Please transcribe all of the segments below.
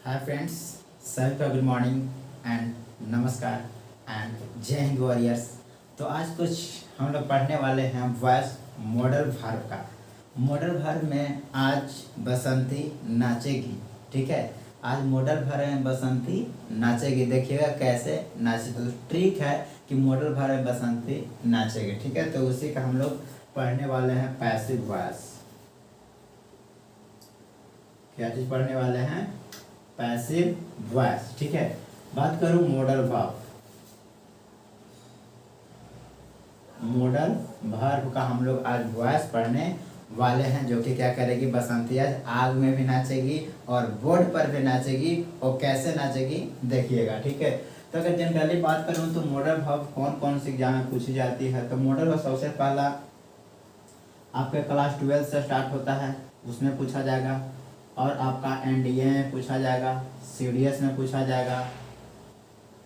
Hi friends, सभी का good morning and नमस्कार एंड जय हिंद वॉरियर्स। तो आज कुछ हम लोग पढ़ने वाले हैं वॉइस मॉडल वर्ब का। मॉडल वर्ब में आज बसंती नाचेगी। ठीक है, आज मॉडल वर्ब में बसंती नाचेगी। देखिएगा कैसे नाचे। तो ट्रिक है कि मॉडल वर्ब में बसंती नाचेगी। ठीक है, तो उसी का हम लोग पढ़ने वाले हैं पैसिव वॉइस। क्या चीज़ पढ़ने वाले हैं? Passive voice. ठीक है, बात करूं मॉडल वर्ब। मॉडल वर्ब का हम लोग आज वॉइस पढ़ने वाले हैं, जो कि क्या करेगी? बसंती आज आग में भी नाचेगी और बोर्ड पर भी नाचेगी। और कैसे नाचेगी देखिएगा। ठीक है, तो अगर जनरली बात करूं तो मॉडल वर्ब कौन कौन सी एग्जाम में पूछी जाती है, तो मॉडल वर्ब सबसे पहला आपके क्लास 12 से स्टार्ट होता है, उसमें पूछा जाएगा। और आपका एनडीए में पूछा जाएगा, सीडीएस में पूछा जाएगा,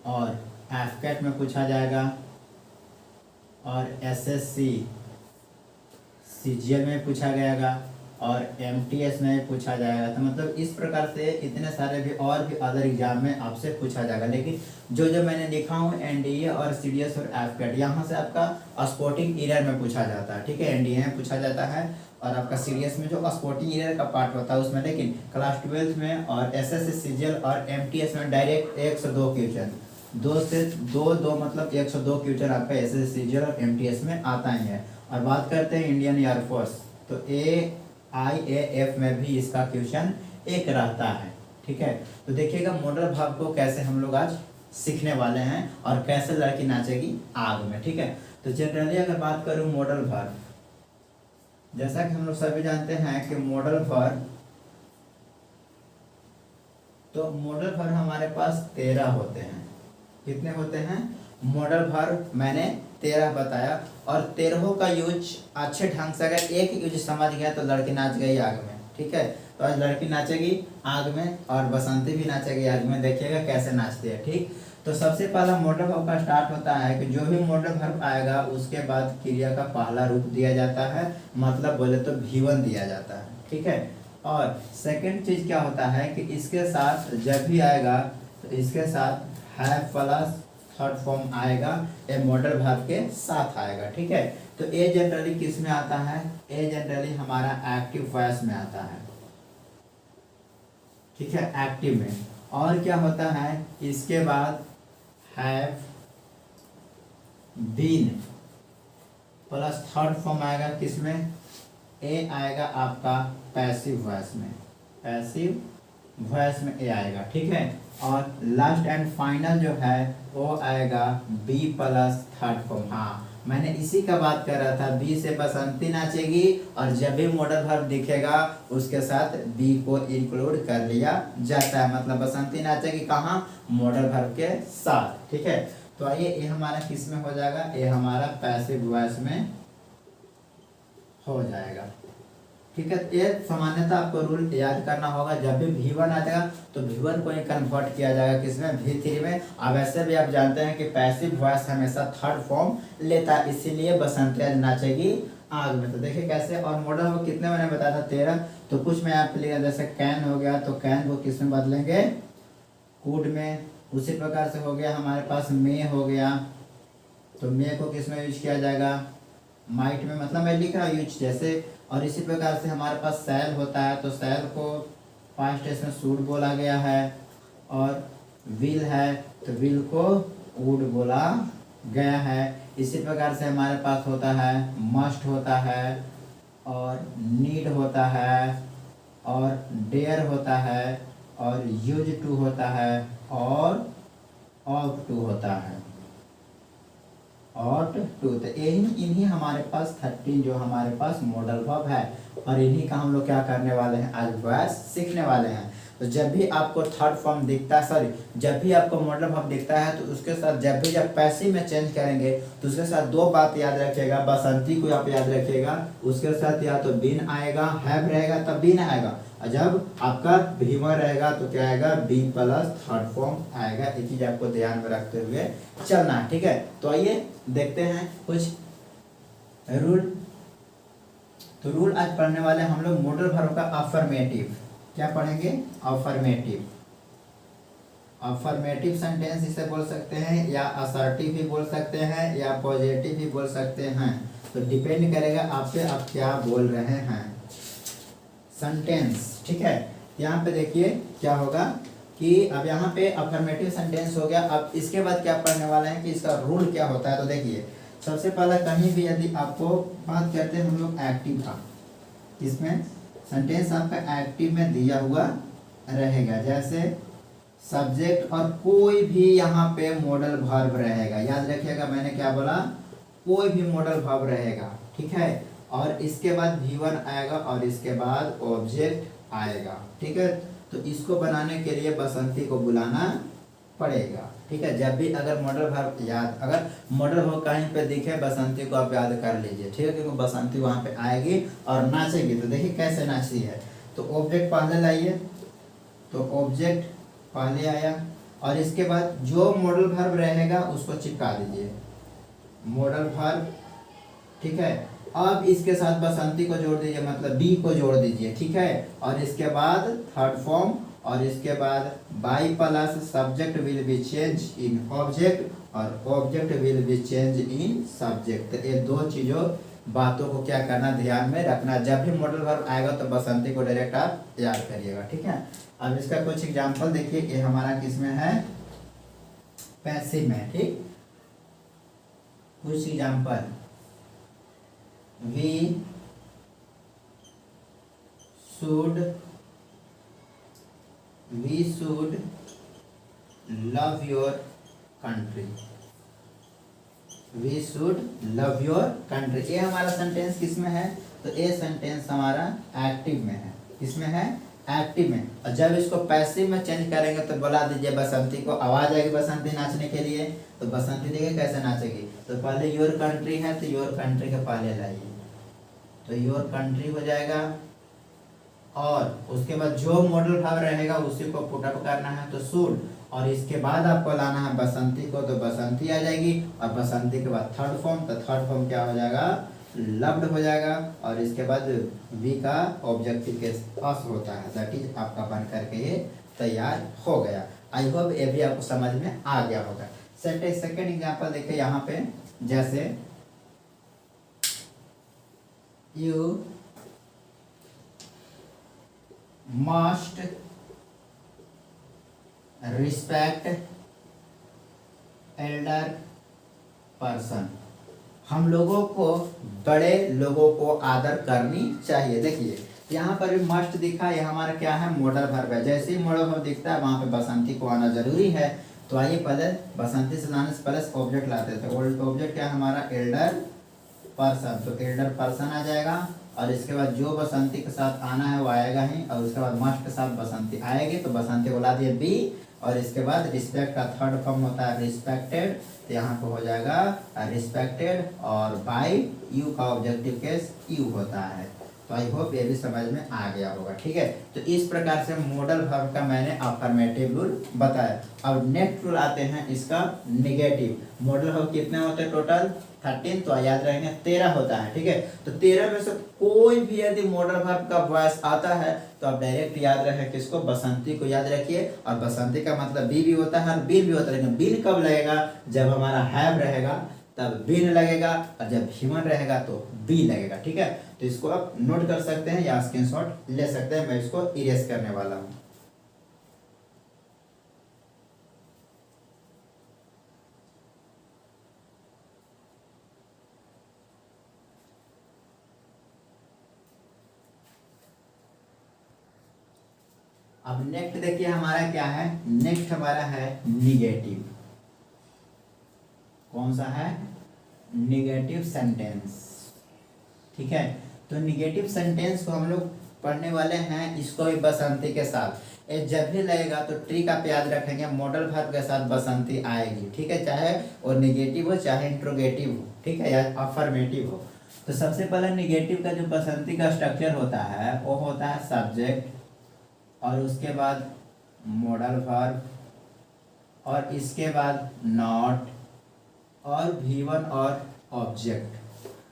और एफकेट में पूछा जाएगा, और एसएससी सीजीएल में पूछा जाएगा, और एमटीएस में पूछा जाएगा। तो मतलब इस प्रकार से इतने सारे भी और भी अदर एग्जाम में आपसे पूछा जाएगा। लेकिन जो जो मैंने लिखा हूँ एनडीए और सीडीएस और एफकेट, यहाँ से आपका स्पोर्टिंग ईयर में पूछा जाता है। ठीक है, एनडीए में पूछा जाता है और आपका सीडीएस में जो स्पोर्टिंग ईयर का पार्ट होता है उसमें। लेकिन क्लास 12 में और एसएससी सीजीएल और एमटीएस में डायरेक्ट 102 क्वेश्चन, दो से दो मतलब 102 क्वेश्चन आपका एसएससी सीजीएल और एमटीएस में आता ही है। और बात करते हैं इंडियन एयरफोर्स, तो AIAF में भी इसका क्वेश्चन एक रहता है। ठीक है, तो देखिएगा मॉडल वर्ब को कैसे हम लोग आज सीखने वाले हैं और कैसे लड़की नाचेगी आग में। ठीक है, तो जनरली अगर बात करूं मॉडल वर्ब, जैसा कि हम लोग सभी जानते हैं कि मॉडल वर्ब, तो मॉडल वर्ब हमारे पास 13 होते हैं। कितने होते हैं? मॉडल वर्ब मैंने 13 बताया। और 13 का यूज अच्छे ढंग से अगर एक यूज समझ गया तो लड़की नाच गई आग में। ठीक है, तो आज लड़की नाचेगी आग में और बसंती भी नाचेगी आग में। देखिएगा कैसे नाचती है। ठीक, तो सबसे पहला मॉडल वर्ब का स्टार्ट होता है कि जो भी मॉडल वर्ब आएगा उसके बाद क्रिया का पहला रूप दिया जाता है, मतलब बोले तो V1 दिया जाता है। ठीक है, और सेकंड चीज क्या होता है कि इसके साथ जब भी आएगा तो इसके साथ हैव प्लस थर्ड फॉर्म आएगा, ए मॉडल वर्ब के साथ आएगा। ठीक है, तो ए जनरली किस में आता है? ए जनरली हमारा एक्टिव वॉइस में आता है। ठीक है, एक्टिव में। और क्या होता है इसके बाद? Have been plus third form आएगा किसमें? ए आएगा आपका पैसिव वॉइस में। पैसिव वॉइस में ए आएगा। ठीक है, और लास्ट एंड फाइनल जो है वो आएगा बी प्लस थर्ड फॉर्म। हाँ, मैंने इसी का बात कर रहा था, बी से बसंती नाचेगी और जब भी मॉडल वर्ब दिखेगा उसके साथ बी को इंक्लूड कर लिया जाता है। मतलब बसंती नाचेगी कहाँ? मॉडल वर्ब के साथ। ठीक है, तो आइए ये हमारा किस में हो जाएगा? ये हमारा पैसिव वॉइस में हो जाएगा। ठीक है, ये सामान्यतः आपको रूल याद करना होगा। जब भी V1 आ जाएगा तो V1 को ही कन्वर्ट किया जाएगा किसमें? V3 में। अब ऐसे भी आप जानते हैं कि पैसिव वॉइस हमेशा थर्ड फॉर्म लेता है, इसीलिए बसंती आज नाचेगी आग में। तो देखिए कैसे। और मॉडल वो कितने मैंने बताया था? 13। तो कुछ मैं आप लिया, जैसे कैन हो गया तो कैन को किस में बदलेंगे? कुड में। उसी प्रकार से हो गया हमारे पास मे हो गया, तो मे को किस में यूज किया जाएगा? माइट में। मतलब मैं लिख रहा हूँ यूज जैसे। और इसी प्रकार से हमारे पास सेल होता है, तो सेल को पास्ट टेंस में शुड बोला गया है। और विल है तो विल को वुड बोला गया है। इसी प्रकार से हमारे पास होता है मस्ट होता है, और नीड होता है, और डेयर होता है, और यूज टू होता है, और ऑफ टू होता है, और टू। तो इन्हीं हमारे पास 13 जो हमारे पास मॉडल वर्ब है, और इन्हीं का हम लोग क्या करने वाले हैं? आज वॉइस सीखने वाले हैं। तो जब भी आपको थर्ड फॉर्म दिखता है, जब भी आपको मॉडल वर्ब दिखता है तो उसके साथ जब पैसिव में चेंज करेंगे तो उसके साथ दो बात याद रखिएगा। बसंती को आप याद रखिएगा, उसके साथ या तो बीन आएगा, हैव रहेगा तब बीन आएगा, और जब आपका V1 रहेगा तो क्या आएगा? बी प्लस थर्ड फॉर्म आएगा। ये चीज आपको ध्यान में रखते हुए चलना है। ठीक है, तो आइए देखते हैं कुछ रूल। तो रूल आज पढ़ने वाले हम लोग मॉडल वर्ब का अफर्मेटिव। क्या पढ़ेंगे? अफर्मेटिव। अफर्मेटिव सेंटेंस इसे बोल सकते हैं, या असर्टिव भी बोल सकते हैं, या पॉजिटिव भी बोल सकते हैं। तो डिपेंड करेगा आप पे, आप क्या बोल रहे हैं। सेंटेंस, ठीक है। यहाँ पे देखिए क्या होगा कि अब यहाँ पे अफर्मेटिव सेंटेंस हो गया। अब इसके बाद क्या पढ़ने वाले हैं कि इसका रूल क्या होता है। तो देखिए सबसे पहला, कहीं भी यदि आपको बात करते हैं हम लोग एक्टिव का, इसमें सेंटेंस आपका एक्टिव में दिया हुआ रहेगा, जैसे सब्जेक्ट और कोई भी यहाँ पे मॉडल वर्ब रहेगा। याद रखिएगा मैंने क्या बोला, कोई भी मॉडल वर्ब रहेगा, ठीक है। और इसके बाद V1 आएगा और इसके बाद ऑब्जेक्ट आएगा, ठीक है। तो इसको बनाने के लिए बसंती को बुलाना पड़ेगा, ठीक है। जब भी अगर मॉडल वर्ब याद, अगर मॉडल वर्ब कहीं पे दिखे बसंती को आप याद कर लीजिए, ठीक है, क्योंकि बसंती वहाँ पे आएगी और नाचेगी। तो देखिए कैसे नाचती है। तो ऑब्जेक्ट पहले लाइए, तो ऑब्जेक्ट पहले आया और इसके बाद जो मॉडल वर्ब रहेगा उसको चिपका दीजिए, मॉडल वर्ब, ठीक है। अब इसके साथ बसंती को जोड़ दीजिए, मतलब बी को जोड़ दीजिए, ठीक है। और इसके बाद थर्ड फॉर्म, और इसके बाद by plus subject will be change in object और object will be change in subject. तो ये दो चीजों बातों को क्या करना, ध्यान में रखना। जब भी मॉडल वर्ब आएगा तो बसंती को डायरेक्ट आप याद करिएगा, ठीक है। अब इसका कुछ एग्जांपल देखिए, ये हमारा किसमें है, पैसिव में, ठीक। कुछ example, we should love your country, we should love your country. ये हमारा सेंटेंस किसमें है, तो ये सेंटेंस हमारा एक्टिव में है। किसमें है, एक्टिव में। और जब इसको पैसिव में चेंज करेंगे तो बुला दीजिए बसंती को, आवाज आएगी बसंती नाचने के लिए। तो बसंती देखिए कैसे नाचेगी। तो पहले योर कंट्री है तो योर कंट्री के पहले लाइए, तो योर कंट्री हो जाएगा। और उसके बाद जो मॉडल वर्ब रहेगा उसी को पुट अप करना है, तो शुड। और इसके बाद आपको लाना है बसंती को, तो बसंती आ जाएगी। और बसंती के बाद थर्ड फॉर्म, तो थर्ड फॉर्म क्या हो जाएगा, लव्ड हो जाएगा। और इसके बाद वी का ऑब्जेक्टिव के पास होता है, दैट इज आपका बन करके ये तैयार हो गया। आई होप ये भी आपको समझ में आ गया होगा। सेकंड एग्जांपल देखिए यहाँ पे, जैसे you must respect Elder person. हम लोगों को बड़े लोगों को आदर करनी चाहिए। देखिए यहाँ पर भी मस्ट दिखा, ये हमारा क्या है, मॉडल वर्ब है। जैसे ही मॉडल वर्ब दिखता है वहां पे बसंती को आना जरूरी है। तो आइए पहले बसंती से लाने से पहले ऑब्जेक्ट लाते थे। ऑब्जेक्ट क्या है हमारा, एल्डर पर्सन। तो एल्डर पर्सन आ जाएगा। और इसके बाद जो बसंती के साथ आना है वो आएगा ही। और उसके बाद मस्ट के साथ बसंती आएगी, तो बसंती को ला दिए बी। और इसके बाद रिस्पेक्ट का थर्ड फॉर्म होता है रिस्पेक्टेड, तो यहाँ पे हो जाएगा रिस्पेक्टेड। और बाय यू का ऑब्जेक्टिव केस यू होता है। तो आई होप ये भी समझ में आ गया होगा, ठीक है। तो इस प्रकार से मॉडल वर्ब का मैंने अफर्मेटिव रूल बताया। अब नेक्स्ट रूल आते हैं इसका नेगेटिव। मॉडल वर्ब कितने होते हैं टोटल, 13, तो याद रहेंगे 13 होता है, ठीक है। तो 13 में से कोई भी यदि मॉडल वर्ब का वॉइस आता है तो आप डायरेक्ट याद रखें किसको, बसंती को याद रखिए। और बसंती का मतलब बी भी होता है और बिन भी होता है। लेकिन बिन कब लगेगा, जब हमारा हैव रहेगा तब बिन लगेगा, और जब ह्यूमन रहेगा तो बी लगेगा, ठीक है। तो इसको आप नोट कर सकते हैं या स्क्रीनशॉट ले सकते हैं। मैं इसको इरेज करने वाला हूं। अब नेक्स्ट देखिए हमारा क्या है, नेक्स्ट हमारा है निगेटिव। कौन सा है, निगेटिव सेंटेंस, ठीक है। तो निगेटिव सेंटेंस को हम लोग पढ़ने वाले हैं, इसको भी बसंती के साथ। ये जब भी लगेगा तो ट्रिक आप याद रखेंगे, मॉडल वर्ब के साथ बसंती आएगी, ठीक है। चाहे वो निगेटिव हो चाहे इंट्रोगेटिव हो, ठीक है, या अफर्मेटिव हो। तो सबसे पहले निगेटिव का जो बसंती का स्ट्रक्चर होता है वो होता है सब्जेक्ट, और उसके बाद मॉडल वर्ब, और इसके बाद नॉट, और V1 और ऑब्जेक्ट।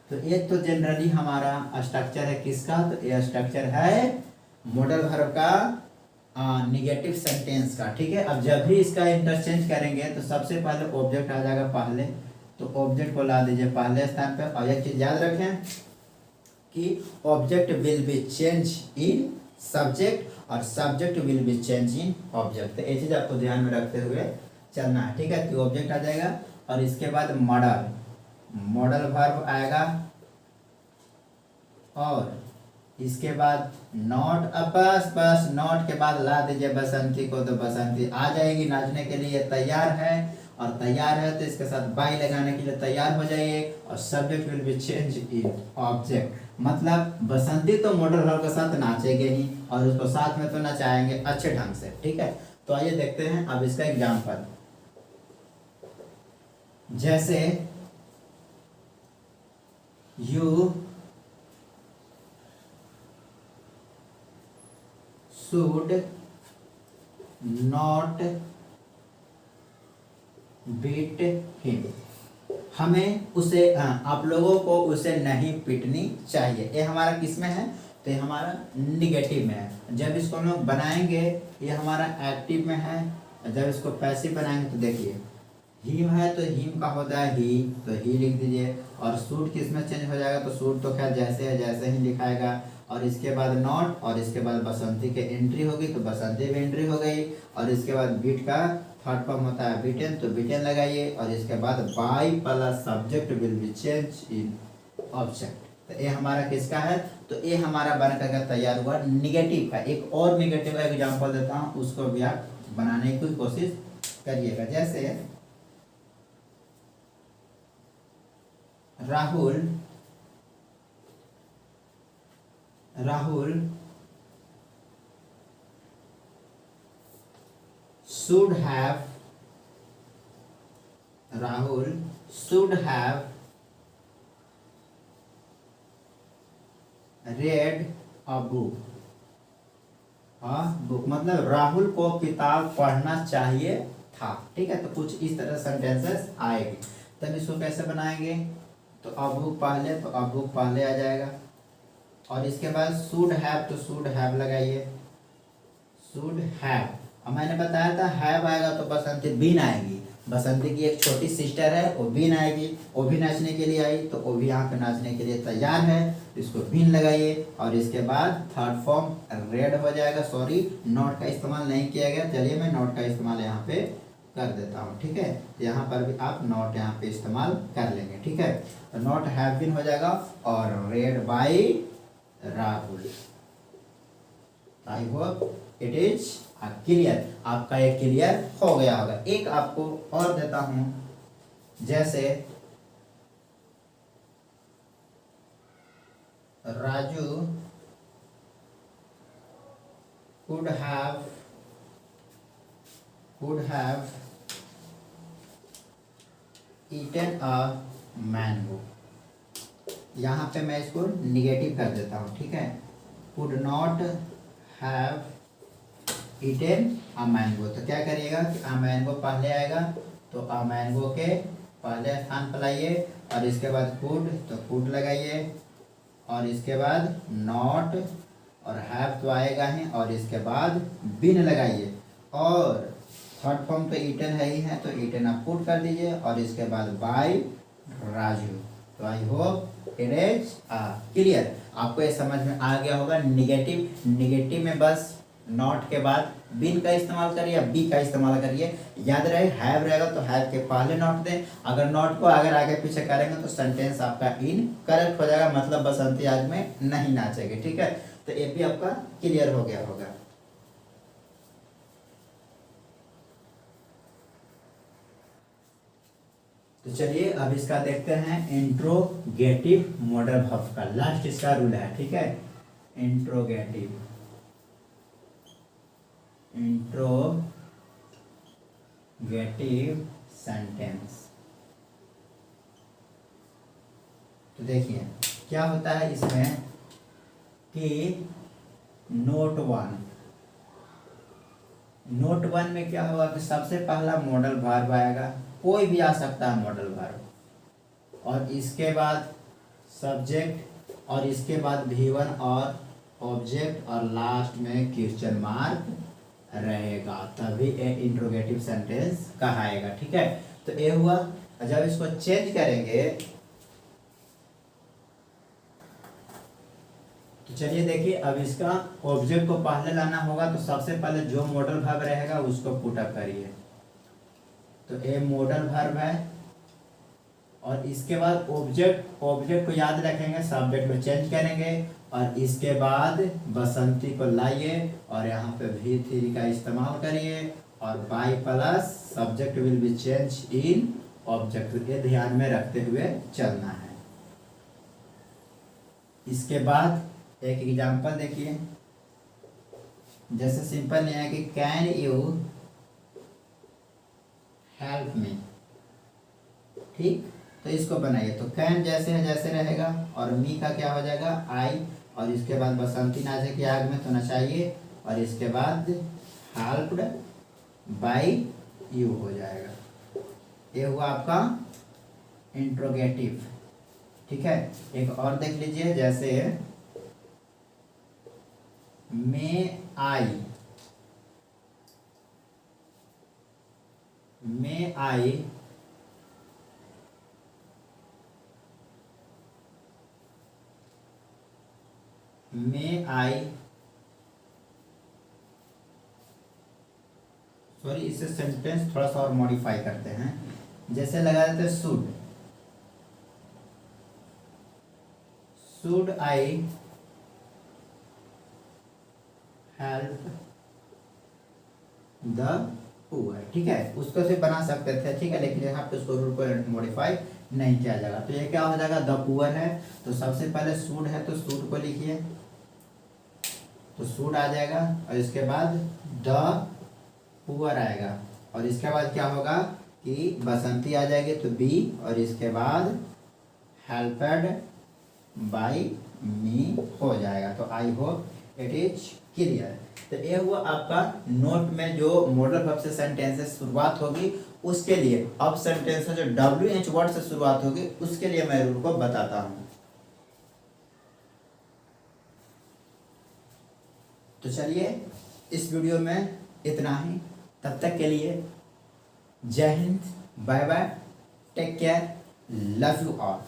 तो ये तो जनरली हमारा स्ट्रक्चर है किसका, तो ये स्ट्रक्चर है मॉडल वर्ब का निगेटिव सेंटेंस का, ठीक है। अब जब भी इसका इंटरचेंज करेंगे तो सबसे पहले ऑब्जेक्ट आ जाएगा पहले, तो ऑब्जेक्ट को ला दीजिए पहले स्थान पर। और एक चीज याद रखें कि object will be change in subject और subject will be change in object. तो ये चीज आपको ध्यान में रखते हुए चलना है, ठीक है। तो ऑब्जेक्ट आ जाएगा और इसके बाद मॉडल, मॉडल वर्ब आएगा और इसके बाद नॉट। अब बस नॉट के बाद ला दीजिए बसंती को, तो बसंती आ जाएगी नाचने के लिए तैयार है। और तैयार है तो इसके साथ बाई लगाने के लिए तैयार हो जाइए। और subject will be change in object, मतलब बसंती तो मॉडल वर्ब के साथ नाचेंगे ही और उसको साथ में तो नचाएंगे अच्छे ढंग से, ठीक है। तो आइए देखते हैं अब इसका एग्जाम्पल। जैसे you should not beat him, हमें उसे आप लोगों को उसे नहीं पीटनी चाहिए। ये हमारा किस में है, तो ये हमारा निगेटिव में है। जब इसको हम लोग बनाएंगे ये हमारा एक्टिव में है। जब इसको पैसिव बनाएंगे तो देखिए हिम है तो हिम का होता है ही, तो ही लिख दीजिए। और सूट किस में चेंज हो जाएगा, तो सूट तो खैर जैसे है जैसे ही लिखाएगा। और इसके बाद नॉट और इसके बाद बसंती के एंट्री होगी तो बसंती भी एंट्री हो गई। और इसके बाद बीट का थर्ड फॉर्म होता है बिटेन, तो बिटेन लगाइए। और इसके बाद by plus subject will be change in object. तो ये हमारा किसका है, तो ये हमारा बन करके तैयार हुआ निगेटिव का। एक और निगेटिव का एग्जाम्पल देता हूँ, उसको भी आप बनाने की कोशिश करिएगा। जैसे Rahul should have read a book, मतलब राहुल को किताब पढ़ना चाहिए था, ठीक है। तो कुछ इस तरह सेंटेंसेस आएगी। तब इसको कैसे बनाएंगे, तो अ बुक पहले, तो अ बुक पहले आ जाएगा। और इसके बाद शुड हैव, तो शुड हैव लगाइए, शुड हैव। अब मैंने बताया था हैव आएगा तो बसंती बीन आएगी। बसंती की एक छोटी सिस्टर है वो बीन आएगी, वो भी नाचने के लिए आई, तो वो भी यहाँ पे नाचने के लिए तैयार है। इसको बीन लगाइए। और इसके बाद थर्ड फॉर्म रेड हो जाएगा। सॉरी नॉट का इस्तेमाल नहीं किया गया, चलिए मैं नॉट का इस्तेमाल यहाँ पे कर देता हूँ, ठीक है। यहाँ पर भी आप नॉट यहाँ पे इस्तेमाल कर लेंगे, ठीक है। तो नॉट हैव बीन हो जाएगा और red by Rahul. I hope it is clear, आपका ये क्लियर हो गया होगा। एक आपको और देता हूं, जैसे Raju could have eaten a mango। यहाँ पे मैं इसको निगेटिव कर देता हूँ, ठीक है। could not have eaten a mango, तो क्या करिएगा कि a mango पहले आएगा, तो a mango के पहले स्थान पर लाइए। और इसके बाद could, तो could लगाइए। और इसके बाद not और have तो आएगा ही, और इसके बाद बिन लगाइए। और थर्ड फॉर्म तो eaten है ही है, तो eaten आप पुट कर दीजिए। और इसके बाद by राजू। तो I hope it is clear, आपको ये समझ में आ गया होगा। निगेटिव में बस नॉट के बाद बिन का इस्तेमाल करिए या बी का इस्तेमाल करिए। याद रहे हैव रहेगा तो हैव के पहले नॉट दें। अगर नॉट को अगर आगे पीछे करेंगे तो सेंटेंस आपका इनकरेक्ट हो जाएगा, मतलब बसंती आज में नहीं नाचेगी, ठीक है। तो ये भी आपका क्लियर हो गया होगा। तो चलिए अब इसका देखते हैं इंट्रोगेटिव मॉडल वर्ब का लास्ट इसका रूल है, ठीक है। Interrogative sentence. तो देखिए क्या होता है इसमें कि नोट वन में क्या होगा कि सबसे पहला मॉडल वर्ब आएगा, कोई भी आ सकता है मॉडल वर्ब, और इसके बाद सब्जेक्ट, और इसके बाद V1 और ऑब्जेक्ट, और लास्ट में क्वेश्चन मार्क रहेगा, तभी ए इंट्रोगेटिव सेंटेंस कहाएगा। ठीक है, तो ये हुआ। जब इसको चेंज करेंगे तो चलिए देखिए, अब इसका ऑब्जेक्ट को पहले लाना होगा, तो सबसे पहले जो मॉडल वर्ब रहेगा उसको पुटअप करिए। तो ए मॉडल वर्ब है, और इसके बाद ऑब्जेक्ट को याद रखेंगे, सब्जेक्ट को चेंज करेंगे, और इसके बाद बसंती को लाइए और यहाँ पे V3 का इस्तेमाल करिए, और by plus subject will be change in object, ये ध्यान में रखते हुए चलना है। इसके बाद एक एग्जांपल देखिए, जैसे सिंपल नहीं है कि कैन यू हेल्प मी, ठीक, तो इसको बनाइए। तो कैन जैसे है जैसे रहेगा, और मी का क्या हो जाएगा आई, और इसके बाद बसंती नाचे के आग में तो नचाइए, और इसके बाद हेल्प्ड बाय यू हो जाएगा। ये हुआ आपका इंट्रोगेटिव। ठीक है, एक और देख लीजिए, जैसे मे आई सॉरी, इसे सेंटेंस थोड़ा सा और मॉडिफाई करते हैं। जैसे लगा देते should I help the poor. ठीक है, उसको से बना सकते थे, ठीक है, लेकिन यहाँ पे उसको रूल को मॉडिफाई नहीं किया जाएगा। तो ये क्या हो जाएगा, द पुअर है, तो सबसे पहले शुड है तो शुड को लिखिए, तो शुड आ जाएगा, और इसके बाद द पुअर आएगा, और इसके बाद क्या होगा कि बसंती आ जाएगी तो बी, और इसके बाद हेल्पेड बाय मी हो जाएगा। तो I hope it is clear. तो ये हुआ आपका नोट में जो मॉडल वर्ब से सेंटेंसेस शुरुआत होगी उसके लिए। अब सेंटेंस जो WH वर्ड से शुरुआत होगी उसके लिए मैं रूल को बताता हूं। तो चलिए इस वीडियो में इतना ही, तब तक के लिए जय हिंद, bye bye, take care, love you all.